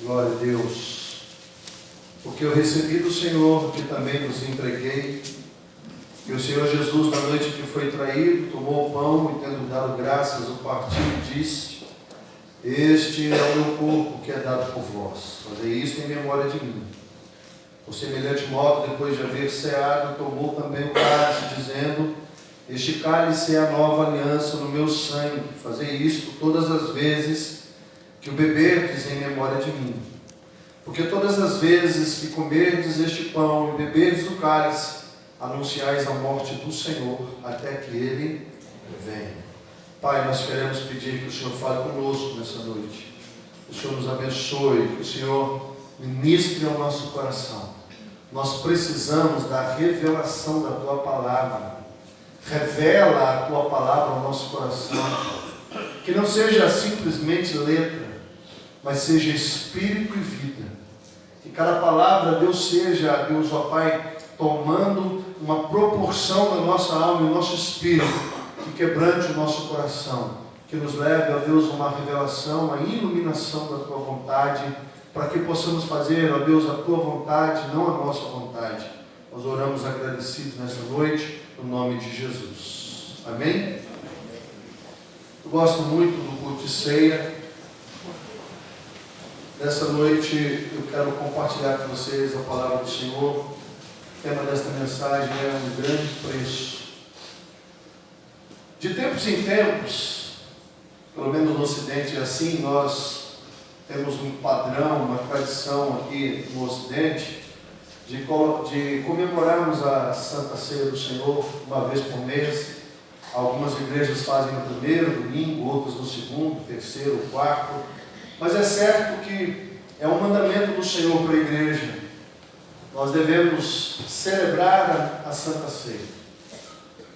Glória a Deus. Porque eu recebi do Senhor, que também vos entreguei, que o Senhor Jesus, na noite que foi traído, tomou o pão e, tendo dado graças, o partiu e disse: este é o meu corpo que é dado por vós. Fazei isto em memória de mim. Por semelhante modo, depois de haver ceado, tomou também o cálice, dizendo: este cálice é a nova aliança no meu sangue. Fazei isto todas as vezes que o beberdes em memória de mim. Porque todas as vezes que comerdes este pão e beberdes o cálice, anunciais a morte do Senhor até que Ele venha. Pai, nós queremos pedir que o Senhor fale conosco nessa noite. Que o Senhor nos abençoe, que o Senhor ministre ao nosso coração. Nós precisamos da revelação da Tua Palavra. Revela a Tua Palavra ao nosso coração. Que não seja simplesmente letra, mas seja espírito e vida. Que cada palavra, Deus, seja, Deus, ó Pai, tomando uma proporção na nossa alma e no nosso espírito, que quebrante o nosso coração, que nos leve, ó Deus, a uma revelação, uma iluminação da Tua vontade, para que possamos fazer, ó Deus, a Tua vontade, não a nossa vontade. Nós oramos agradecidos nesta noite, no nome de Jesus. Amém? Eu gosto muito do culto de ceia. Nessa noite eu quero compartilhar com vocês a palavra do Senhor. O tema desta mensagem é um grande preço. De tempos em tempos, pelo menos no Ocidente é assim, nós temos um padrão, uma tradição aqui no Ocidente, de comemorarmos a Santa Ceia do Senhor uma vez por mês. Algumas igrejas fazem no primeiro domingo, outras no segundo, terceiro, quarto. Mas é certo que é um mandamento do Senhor para a igreja. Nós devemos celebrar a Santa Ceia.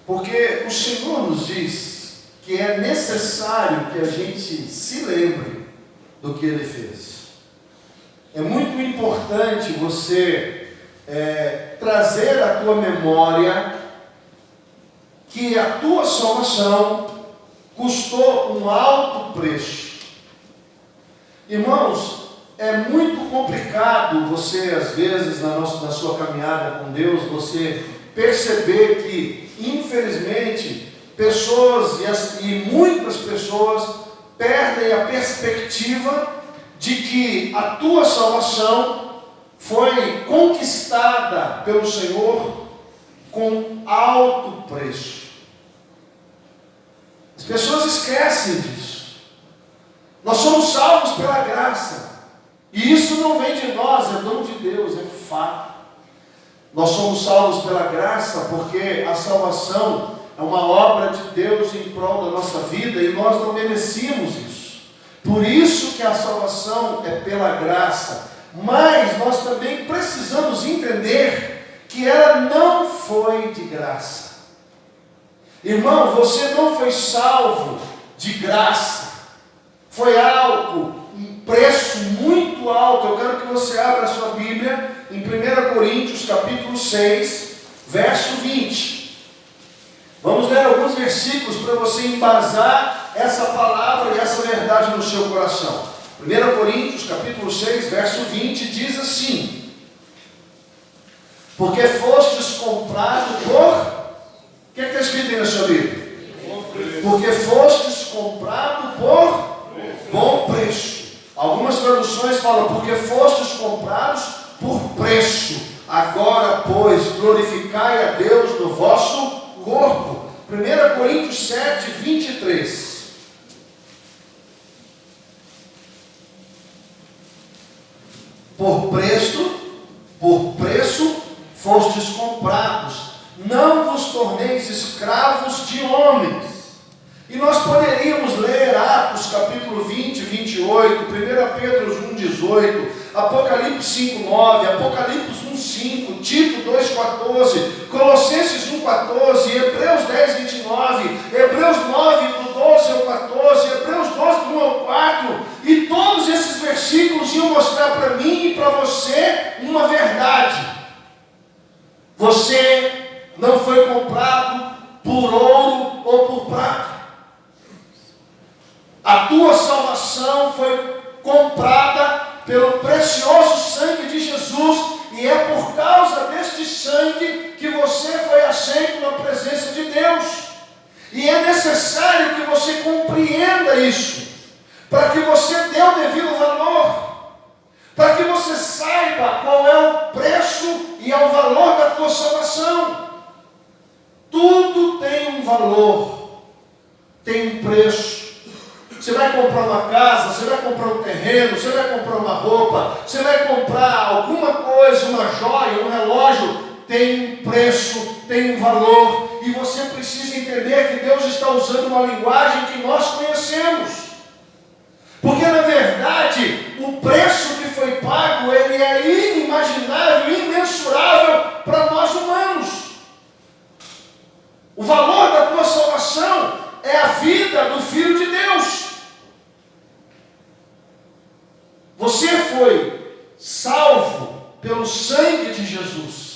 Porque o Senhor nos diz que é necessário que a gente se lembre do que Ele fez. É muito importante você trazer à tua memória que a tua salvação custou um alto preço. Irmãos, é muito complicado você, às vezes, na sua caminhada com Deus, você perceber que, infelizmente, pessoas e muitas pessoas perdem a perspectiva de que a tua salvação foi conquistada pelo Senhor com alto preço. As pessoas esquecem disso. Nós somos salvos pela graça. E isso não vem de nós, é dom de Deus, é fato. Nós somos salvos pela graça porque a salvação é uma obra de Deus em prol da nossa vida e nós não merecíamos isso. Por isso que a salvação é pela graça. Mas nós também precisamos entender que ela não foi de graça. Irmão, você não foi salvo de graça. Foi algo, um preço muito alto. Eu quero que você abra a sua Bíblia em 1 Coríntios capítulo 6, verso 20. Vamos ler alguns versículos para você embasar essa palavra e essa verdade no seu coração. 1 Coríntios capítulo 6, verso 20 diz assim: porque fostes comprado por... O que está escrito aí na sua Bíblia? Porque fostes comprado por bom preço. Algumas traduções falam, porque fostes comprados por preço. Agora, pois, glorificai a Deus no vosso corpo. 1 Coríntios 7, 23. Por preço fostes comprados. Não vos torneis escravos de homens. E nós poderíamos ler Atos capítulo 20, 28, 1 Pedro 1, 18, Apocalipse 5, 9, Apocalipse 1, 5, Tito 2, 14, Colossenses 1, 14, Hebreus 10, 29, Hebreus 9, do 12 ao 14, Hebreus 12, do 1 ao 4, e todos esses versículos iam mostrar para mim e para você uma verdade. Você não foi comprado por ouro ou por prata. A tua salvação foi comprada pelo precioso sangue de Jesus, e é por causa deste sangue que você foi aceito na presença de Deus. E é necessário que você compreenda isso, para que você dê o devido valor, para que você saiba qual é o preço e é o valor da tua salvação. Tudo tem um valor, tem um preço. Você vai comprar uma casa, você vai comprar um terreno, você vai comprar uma roupa, você vai comprar alguma coisa, uma joia, um relógio, tem um preço, tem um valor, e você precisa entender que Deus está usando uma linguagem que nós conhecemos. Porque na verdade, o preço que foi pago, ele é inimaginável, imensurável para nós humanos. O valor da tua salvação é a vida do Filho de Deus. Você foi salvo pelo sangue de Jesus.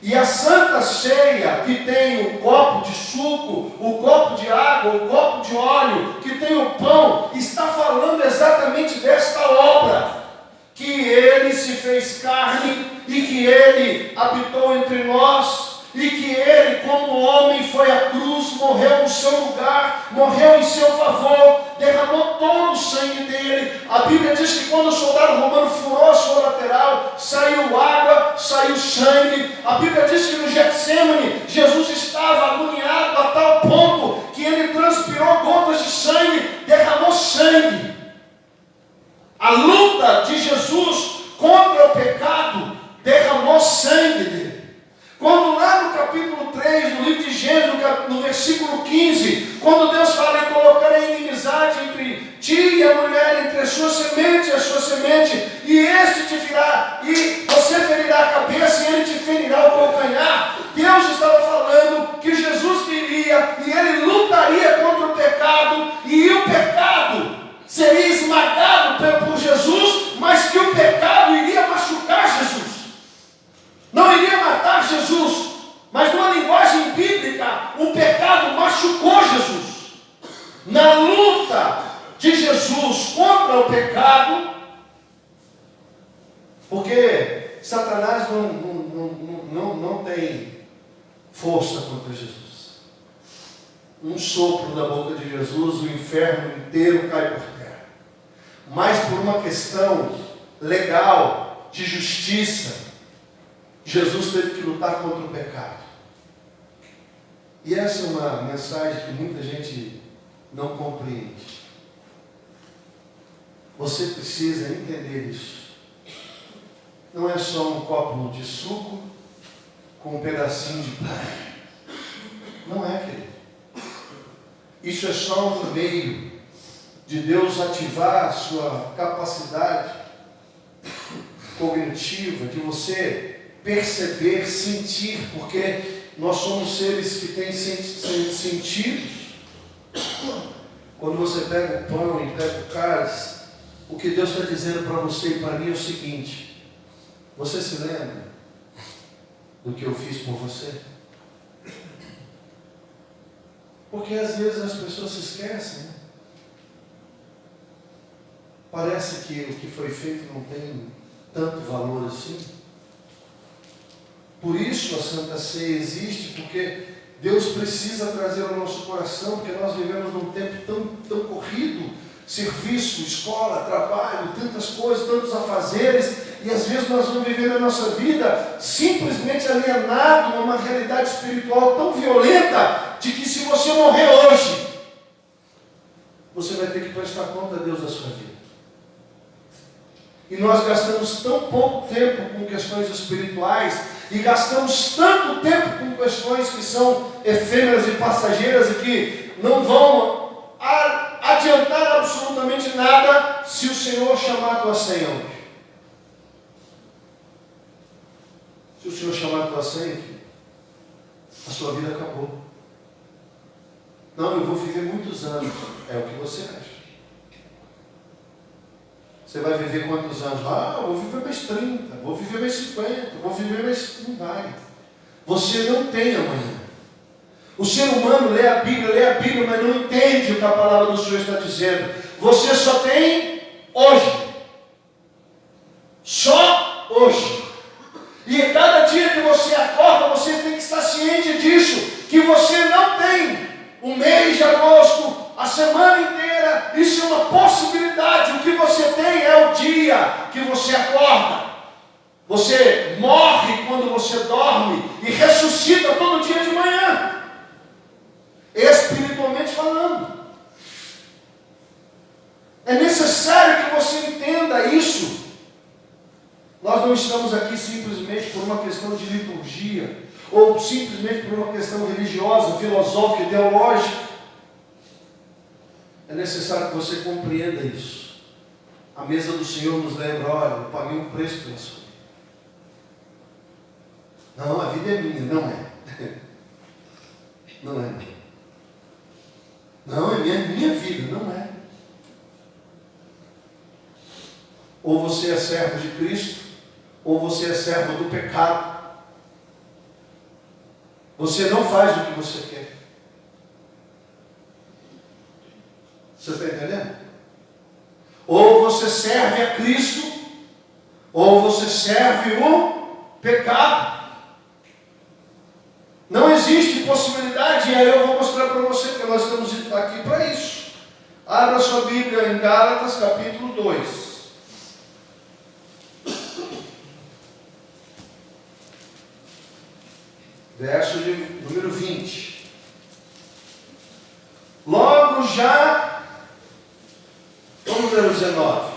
E a Santa Ceia, que tem o copo de suco, o copo de água, o copo de óleo, que tem o pão, está falando exatamente desta obra. Que Ele se fez carne e que Ele habitou entre nós. E que Ele, como homem, foi à cruz, morreu no seu lugar, morreu em seu favor, derramou todo o sangue dele. A Bíblia diz que quando o soldado romano furou a sua lateral, saiu água, saiu sangue. A Bíblia diz que no Getsêmani, Jesus estava agoniado a tal ponto que ele transpirou gotas de sangue, derramou sangue. A luta de Jesus contra o pecado derramou sangue dele. Quando lá no capítulo 3, no livro de Gênesis, no versículo 15, quando Deus fala em colocar a inimizade entre ti e a mulher, entre a sua semente e a sua semente, e este te ferirá, e você ferirá a cabeça e ele te ferirá o calcanhar, Deus estava falando que Jesus viria e ele lutaria contra o pecado, e o pecado seria esmagado por Jesus, mas que o pecado iria machucar Jesus. Não iria matar Jesus, mas numa linguagem bíblica, o pecado machucou Jesus. Na luta de Jesus contra o pecado, porque Satanás não tem força contra Jesus. Um sopro da boca de Jesus, o inferno inteiro cai por terra. Mas por uma questão legal, de justiça, Jesus teve que lutar contra o pecado. E essa é uma mensagem que muita gente não compreende. Você precisa entender isso. Não é só um copo de suco com um pedacinho de pão. Não é, querido. Isso é só um meio de Deus ativar a sua capacidade cognitiva, de você perceber, sentir, porque nós somos seres que têm sentidos. Quando você pega o pão e pega o cálice, o que Deus está dizendo para você e para mim é o seguinte: você se lembra do que eu fiz por você? Porque às vezes as pessoas se esquecem, né? Parece que o que foi feito não tem tanto valor assim. Por isso a Santa Ceia existe, porque Deus precisa trazer ao nosso coração, porque nós vivemos num tempo tão corrido, serviço, escola, trabalho, tantas coisas, tantos afazeres, e às vezes nós vamos viver a nossa vida simplesmente alienado numa realidade espiritual tão violenta, de que se você morrer hoje, você vai ter que prestar conta a Deus da sua vida. E nós gastamos tão pouco tempo com questões espirituais, e gastamos tanto tempo com questões que são efêmeras e passageiras e que não vão adiantar absolutamente nada se o Senhor chamar a tua ceia hoje. Se o Senhor chamar a tua ceia, a sua vida acabou. Não, eu vou viver muitos anos. É o que você acha. Você vai viver quantos anos? Eu vou viver mais 30, vou viver mais 50, vou viver mais... Não vai. Você não tem amanhã. O ser humano lê a Bíblia, mas não entende o que a palavra do Senhor está dizendo. Você só tem hoje. Só hoje. E cada dia que você acorda, você tem que estar ciente disso, que você não tem o mês de agosto, a semana inteira. Isso é uma possibilidade. O que você tem é o dia que você acorda. Você morre quando você dorme e ressuscita todo dia de manhã, espiritualmente falando. É necessário que você entenda isso. Nós não estamos aqui simplesmente por uma questão de liturgia, ou simplesmente por uma questão religiosa, filosófica, ideológica. É necessário que você compreenda isso. A mesa do Senhor nos lembra: olha, eu paguei um preço por isso. Não, a vida é minha. Não é. Não é. Não, é minha vida. Não é. Ou você é servo de Cristo, ou você é servo do pecado. Você não faz o que você quer. Você está entendendo? Ou você serve a Cristo, ou você serve o pecado. Não existe possibilidade, e aí eu vou mostrar para você que nós estamos aqui para isso. Abra sua Bíblia em Gálatas, capítulo 2. Verso de número 20. Logo já, vamos ler o 19.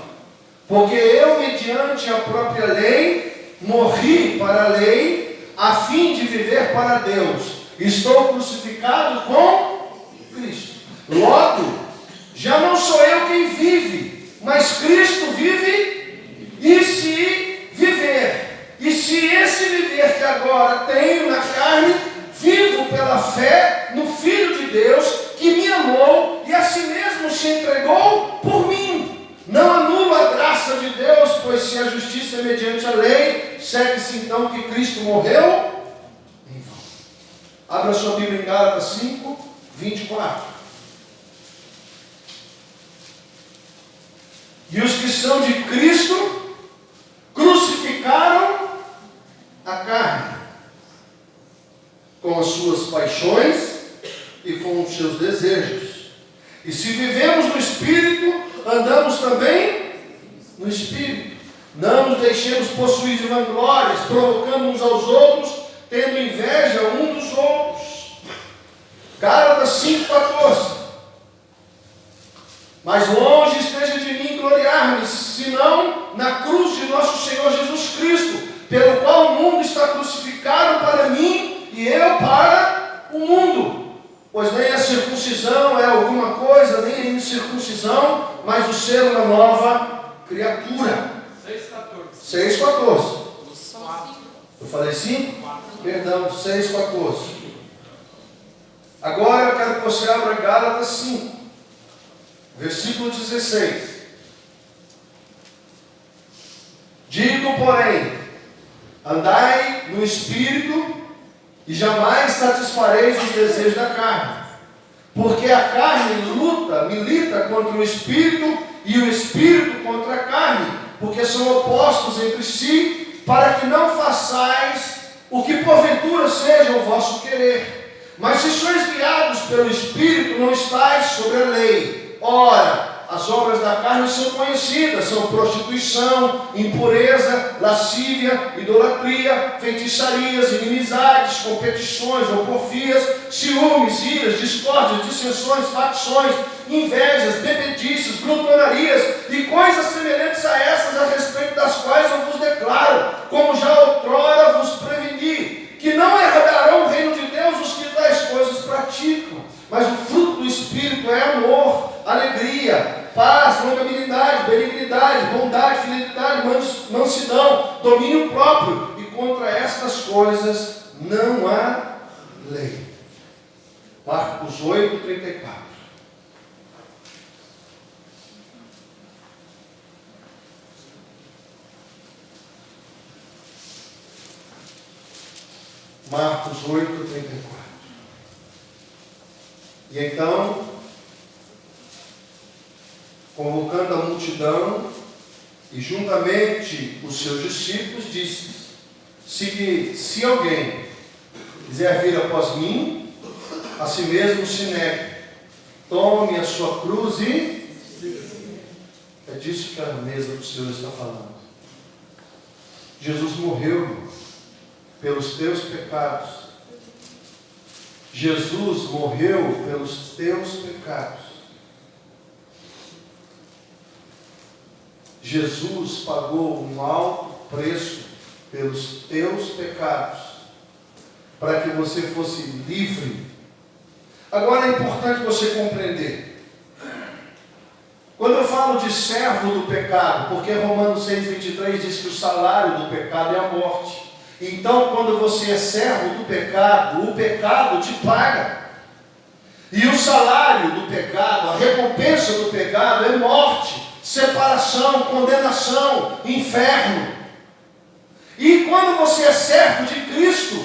Porque eu, mediante a própria lei, morri para a lei, a fim de viver para Deus. Estou crucificado com Cristo. Logo, já não sou eu quem vive, mas Cristo vive. E se viver, e se esse viver que agora tenho na carne, vivo pela fé no Filho de Deus, que me amou e a si mesmo se entregou por mim. Não anulo a graça de Deus, pois se a justiça é mediante a lei, segue-se então que Cristo morreu em vão. Abra sua Bíblia em Gálatas 5, 24. E os que são de Cristo crucificaram a carne com as suas paixões e com os seus desejos. E se vivemos no Espírito, andamos também no Espírito. Não nos deixemos possuir de vanglórias, provocando uns aos outros, tendo inveja um dos outros. Gálatas 5,14. Mas longe esteja de mim gloriar-me, senão na cruz de nosso Senhor Jesus Cristo, pelo qual o mundo está crucificado para mim e eu para o mundo. Pois nem a circuncisão é alguma coisa, nem a incircuncisão, mas o ser uma nova criatura. 6,14. Eu falei 5? Perdão, 6,14. Agora eu quero que você abra Gálatas 5, versículo 16. Digo, porém, andai no Espírito, e jamais satisfareis os desejos da carne. Porque a carne milita contra o Espírito, e o Espírito contra a carne, porque são opostos entre si, para que não façais o que porventura seja o vosso querer. Mas se sois guiados pelo Espírito, não estáis sobre a lei. Ora, as obras da carne são conhecidas, são prostituição, impureza, lascívia, idolatria, feitiçarias, inimizades, competições ou porfias, ciúmes, iras, discórdias, dissensões, facções, invejas, bebedices, glutonarias e coisas semelhantes a essas, a respeito das quais eu vos declaro, como já outrora vos preveni, que não herdarão o reino de Deus os que tais coisas praticam. Mas o fruto do Espírito é amor, alegria, paz, longanimidade, benignidade, bondade, fidelidade, mansidão, domínio próprio. E contra estas coisas não há lei. Marcos 8, 34. Marcos 8, 34. E então, convocando a multidão, E juntamente os seus discípulos disse: se alguém quiser vir após mim, a si mesmo se negue, tome a sua cruz e... É disso que a mesa do Senhor está falando. Jesus morreu pelos teus pecados. Jesus morreu pelos teus pecados. Jesus pagou um alto preço pelos teus pecados, para que você fosse livre. Agora é importante você compreender. Quando eu falo de servo do pecado, porque Romanos 6,23 diz que o salário do pecado é a morte. Então, quando você é servo do pecado, o pecado te paga. E o salário do pecado, a recompensa do pecado é morte, separação, condenação, inferno. E quando você é servo de Cristo,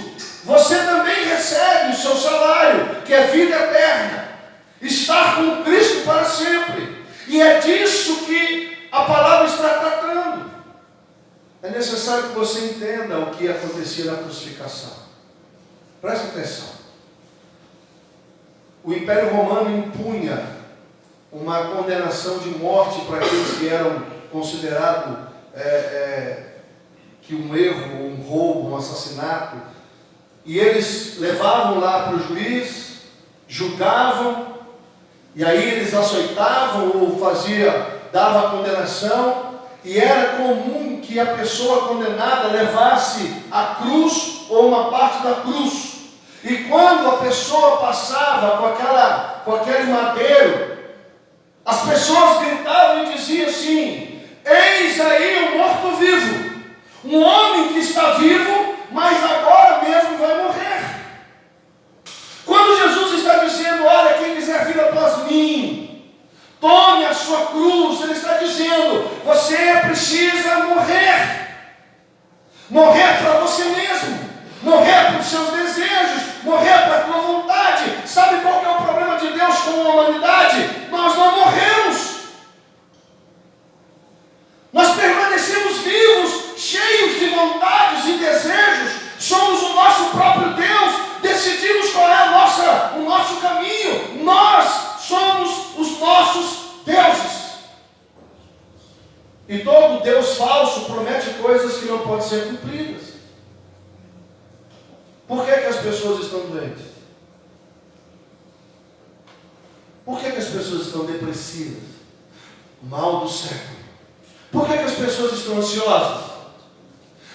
você também recebe o seu salário, que é vida eterna, estar com Cristo para sempre. E é disso que a palavra está tratando. É necessário que você entenda o que acontecia na crucificação. Preste atenção. O Império Romano impunha uma condenação de morte para aqueles que eram considerados que um erro, um roubo, um assassinato. E eles levavam lá para o juiz, julgavam, e aí eles açoitavam ou dava a condenação, e era comum que a pessoa condenada levasse a cruz ou uma parte da cruz. E quando a pessoa passava com aquele madeiro, as pessoas gritavam e diziam assim: eis aí o morto-vivo, um homem que está vivo, mas agora mesmo vai morrer. Quando Jesus está dizendo: olha, quem quiser vir após mim, tome a sua cruz, ele está dizendo: você precisa morrer. Morrer para você mesmo, morrer para os seus desejos, morrer para a tua vontade. Sabe qual que é o problema de Deus com a humanidade? Nós não morremos. Nós permanecemos vivos, cheios de vontades e desejos. Somos o nosso próprio Deus. Decidimos qual é o nosso caminho. Nós somos os nossos deuses. E todo Deus falso promete coisas que não podem ser cumpridas. Por que as pessoas estão doentes? Por que as pessoas estão depressivas? Mal do século. Por que as pessoas estão ansiosas?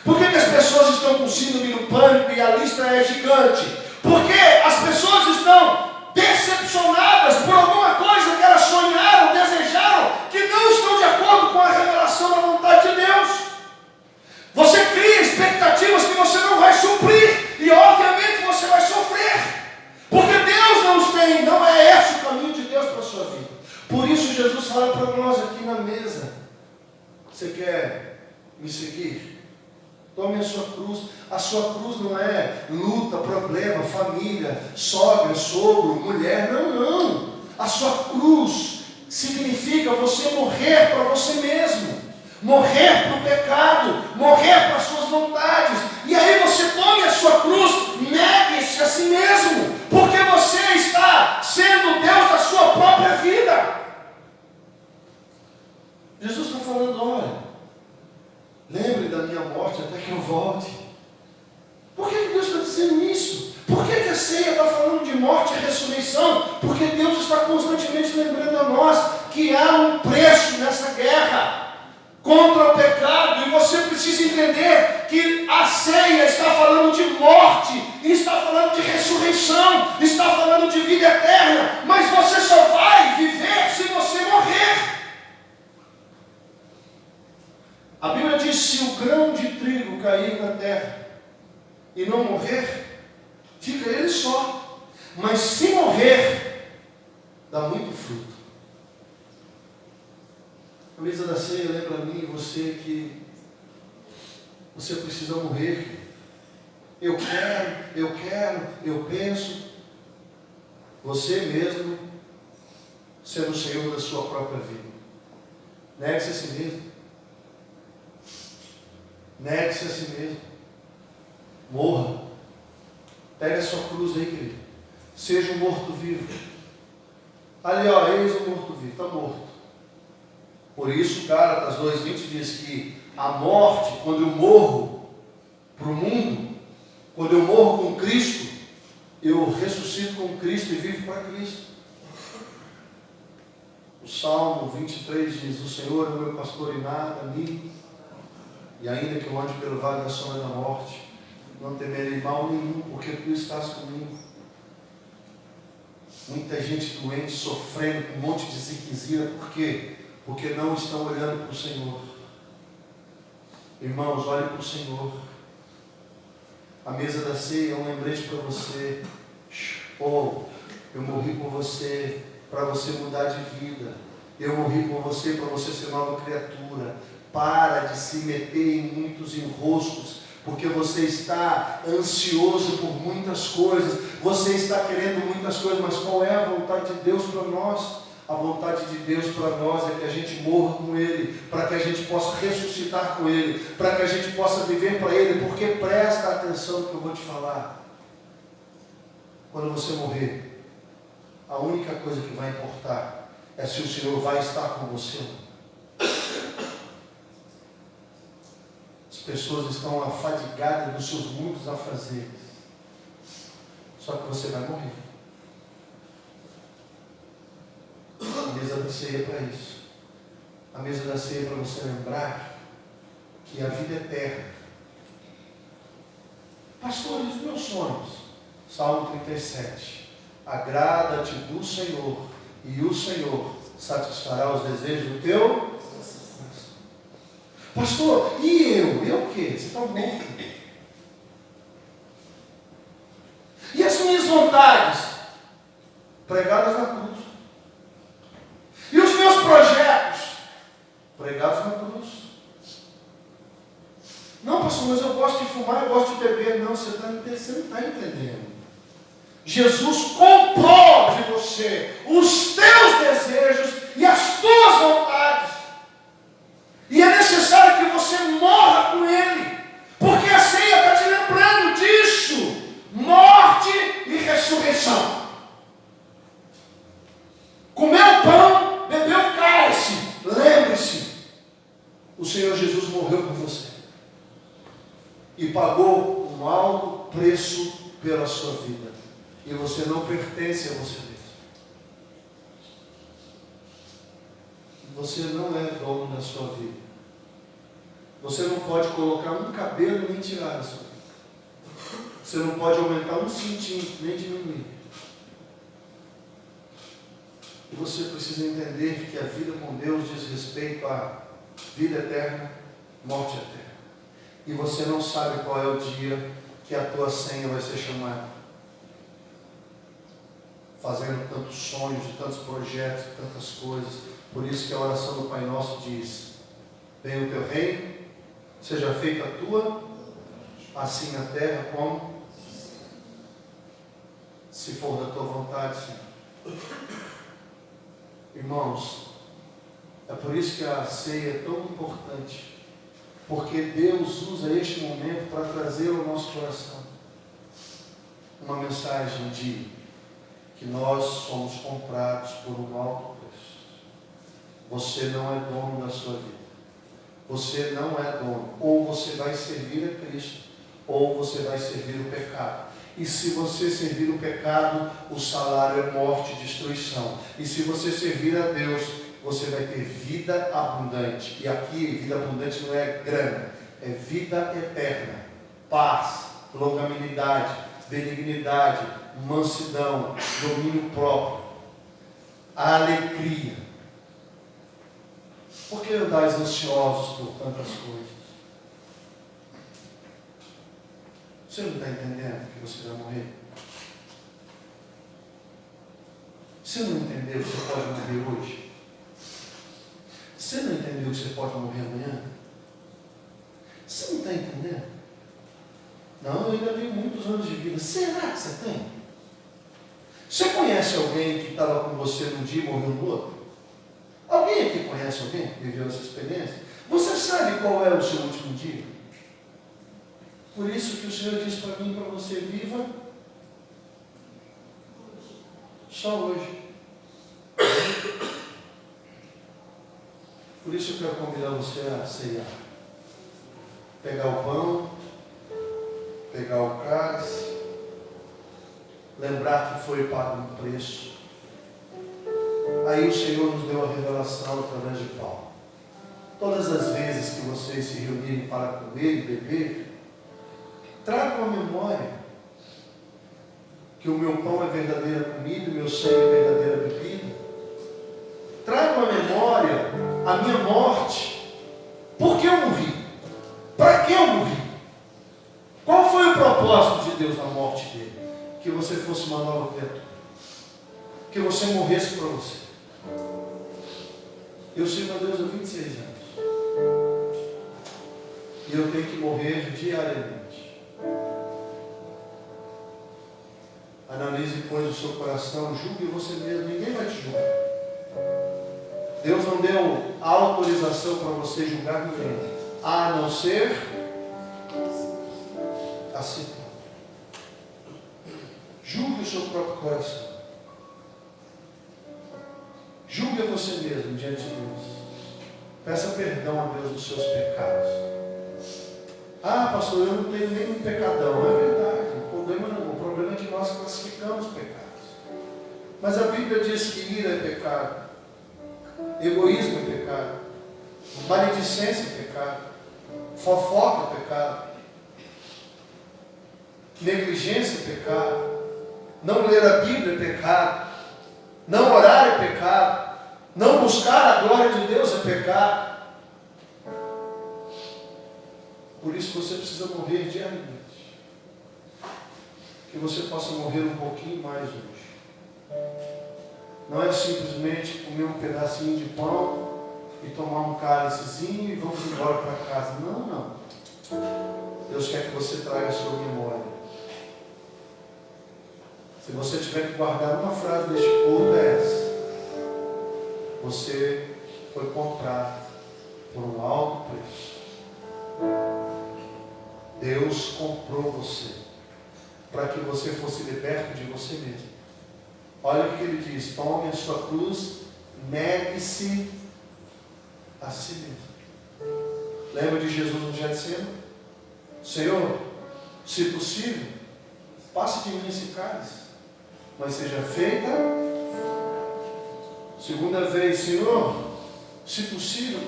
Por que as pessoas estão com síndrome do pânico e a lista é gigante? Porque as pessoas estão decepcionadas por alguma coisa que elas sonharam, desejaram, que não estão de acordo com a revelação da vontade de Deus. Você cria expectativas que você não vai suprir, e obviamente você vai sofrer, porque Deus não os tem, não é esse o caminho de Deus para a sua vida. Por isso Jesus fala para nós aqui na mesa: você quer me seguir? Tome a sua cruz. A sua cruz não é luta, problema, família, sogra, sogro, mulher. Não. A sua cruz significa você morrer para você mesmo, morrer para o pecado, morrer para as suas vontades. E aí você tome a sua cruz, negue-se a si mesmo, porque você está sendo Deus da sua própria vida. Jesus está falando: olha, lembre da minha morte até que eu volte. Por que Deus está dizendo isso? Por que a ceia está falando de morte e ressurreição? Porque Deus está constantemente lembrando a nós que há um preço nessa guerra contra o pecado, e você precisa entender que a ceia está falando de morte, está falando de ressurreição, está falando de vida eterna, mas você só vai viver se você morrer. A Bíblia diz: se o grão de trigo cair na terra e não morrer, fica ele só, mas se morrer, dá muito fruto. A mesa da ceia lembra a mim e você que você precisa morrer. Eu quero, eu penso. Você mesmo sendo o Senhor da sua própria vida. Negue-se a si mesmo. Negue-se a si mesmo. Morra. Pega a sua cruz aí, querido. Seja um morto-vivo. Ali, ó, eis o morto-vivo. Está morto. Por isso, Gálatas 2:20 diz que a morte, quando eu morro para o mundo, quando eu morro com Cristo, eu ressuscito com Cristo e vivo para Cristo. O Salmo 23 diz: o Senhor é o meu pastor e nada me, e ainda que eu ande pelo vale da sombra da morte, não temerei mal nenhum, porque tu estás comigo. Muita gente doente, sofrendo com um monte de ziquezira. Por quê? Porque não estão olhando para o Senhor. Irmãos, olhem para o Senhor. A mesa da ceia é um lembrete para você. Oh, eu morri por você, para você mudar de vida. Eu morri por você, para você ser nova criatura. Para de se meter em muitos enroscos, porque você está ansioso por muitas coisas. Você está querendo muitas coisas, mas qual é a vontade de Deus para nós? A vontade de Deus para nós é que a gente morra com Ele, para que a gente possa ressuscitar com Ele, para que a gente possa viver para Ele, porque presta atenção no que eu vou te falar. Quando você morrer, a única coisa que vai importar é se o Senhor vai estar com você. As pessoas estão afadigadas dos seus muitos afazeres, só que você vai morrer. A mesa da ceia é para isso. A mesa da ceia é para você lembrar que a vida é eterna. Pastor, e os meus sonhos? Salmo 37. Agrada-te do Senhor, e o Senhor satisfará os desejos do teu coração. Pastor, e eu? Eu o quê? Você está morto. E as minhas vontades? Pregadas na cruz. E os meus projetos? Pregados na cruz. Não, pastor, mas eu gosto de fumar, eu gosto de beber. Não, você não está entendendo. Jesus comprou de você os teus desejos e as tuas vontades. E é necessário que você morra com Ele, porque a ceia está te lembrando disso. Morte e ressurreição. Comeu pão, bebeu cálice. Lembre-se, o Senhor Jesus morreu por você e pagou um alto preço pela sua vida. E você não pertence a você mesmo. Você não é dono da sua vida. Você não pode colocar um cabelo nem tirar da sua vida. Você não pode aumentar um centímetro nem diminuir. E você precisa entender que a vida com Deus diz respeito à vida eterna, morte eterna. E você não sabe qual é o dia que a tua senha vai ser chamada. Fazendo tantos sonhos, tantos projetos, tantas coisas. Por isso que a oração do Pai Nosso diz: venha o teu reino, seja feita a tua, assim na terra como se for da tua vontade, Senhor. Irmãos, é por isso que a ceia é tão importante, porque Deus usa este momento para trazer ao nosso coração uma mensagem de que nós somos comprados por um alto preço. Você não é dono da sua vida. Você não é dono. Ou você vai servir a Cristo, ou você vai servir o pecado. E se você servir o pecado, o salário é morte e destruição. E se você servir a Deus, você vai ter vida abundante. E aqui, vida abundante não é grana, é vida eterna. Paz, longanimidade, benignidade, mansidão, domínio próprio, a alegria. Por que andais ansiosos por tantas coisas? Você não está entendendo que você vai morrer? Você não entendeu que você pode morrer hoje? Você não entendeu que você pode morrer amanhã? Você não está entendendo? Não, eu ainda tenho muitos anos de vida. Será que você tem? Você conhece alguém que estava com você num dia e morreu no outro? Alguém aqui conhece alguém que viveu essa experiência? Você sabe qual é o seu último dia? Por isso que o Senhor diz para mim, para você, viva só hoje. Por isso eu quero convidar você a ceiar. Pegar o pão, pegar o cálice, lembrar que foi pago um preço. Aí o Senhor nos deu a revelação através de Paulo. Todas as vezes que vocês se reunirem para comer e beber, tragam a memória que o meu pão é verdadeira comida, o meu sangue é verdadeira bebida. Tragam a memória a minha morte. Por que eu morri? Para que eu morri? Qual foi o propósito de Deus na morte dele? Que você fosse uma nova criatura. Que você morresse para você. Eu sirvo a Deus há 26 anos. E eu tenho que morrer diariamente. Analise, pois, o seu coração, julgue você mesmo, ninguém vai te julgar. Deus não deu autorização para você julgar ninguém, a não ser a si. Julgue o seu próprio coração. Julgue a você mesmo diante de Deus. Peça perdão a Deus dos seus pecados. Ah, pastor, eu não tenho nenhum pecadão. É verdade. O problema é que nós classificamos pecados. Mas a Bíblia diz que ira é pecado. Egoísmo é pecado. Maledicência é pecado. Fofoca é pecado. Negligência é pecado. Não ler a Bíblia é pecado. Não orar é pecado. Não buscar a glória de Deus é pecado. Por isso você precisa morrer diariamente. Que você possa morrer um pouquinho mais hoje. Não é simplesmente comer um pedacinho de pão e tomar um cálicezinho e vamos embora para casa. Não, não. Deus quer que você traga a sua memória. Se você tiver que guardar uma frase deste culto, é essa. Você foi comprado por um alto preço. Deus comprou você para que você fosse liberto de você mesmo. Olha o que ele diz: tome a sua cruz, negue-se a si mesmo. Lembra de Jesus no Getsemane? Senhor, se possível, passe de mim esse cálice, mas seja feita. Segunda vez, Senhor, se possível,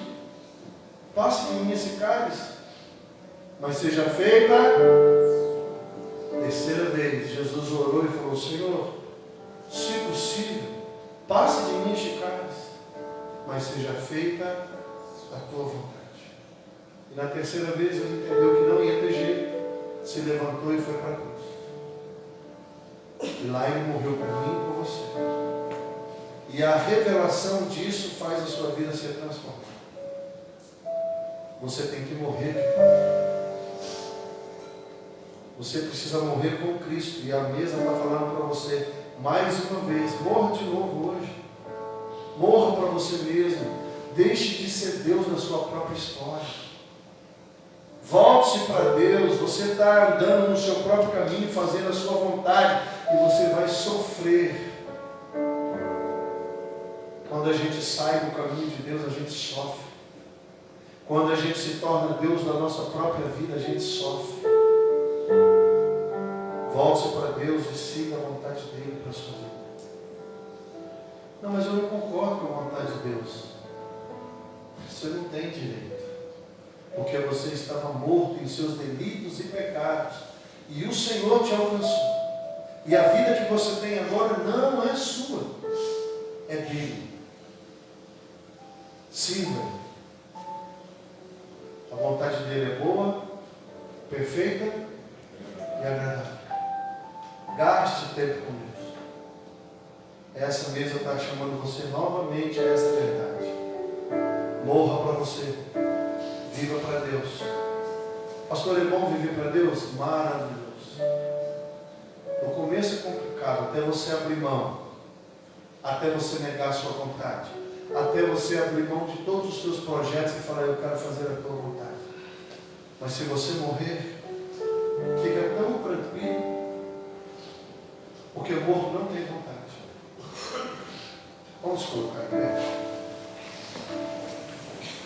passe de mim esse cálice, mas seja feita. Terceira vez, Jesus orou e falou: Senhor, se possível, passe de mim este cálice, mas seja feita a tua vontade. E na terceira vez ele entendeu que não ia ter jeito, se levantou e foi para a cruz. E lá ele morreu por mim e por você. E a revelação disso faz a sua vida ser transformada. Você tem que morrer. Você precisa morrer com Cristo. E a mesa está falando para você mais uma vez: morra de novo hoje. Morra para você mesmo. Deixe de ser Deus na sua própria história. Volte-se para Deus. Você está andando no seu próprio caminho, fazendo a sua vontade, e você vai sofrer. Quando a gente sai do caminho de Deus, a gente sofre. Quando a gente se torna Deus na nossa própria vida, a gente sofre. Volte-se para Deus e siga a vontade dele para a sua vida. Não, mas eu não concordo com a vontade de Deus. Você não tem direito. Porque você estava morto em seus delitos e pecados. E o Senhor te alcançou. E a vida que você tem agora não é sua. É dele. Sirva. A vontade dele é boa, perfeita e agradável. Gaste tempo com Deus. Essa mesa está chamando você novamente a essa verdade. Morra para você. Viva para Deus. Pastor, é bom viver para Deus? Maravilhoso. No começo é complicado, até você abrir mão, até você negar a sua vontade, até você abrir mão de todos os seus projetos e falar: eu quero fazer a tua vontade. Mas se você morrer, fica tão tranquilo, porque o morto não tem vontade. Vamos colocar em pé.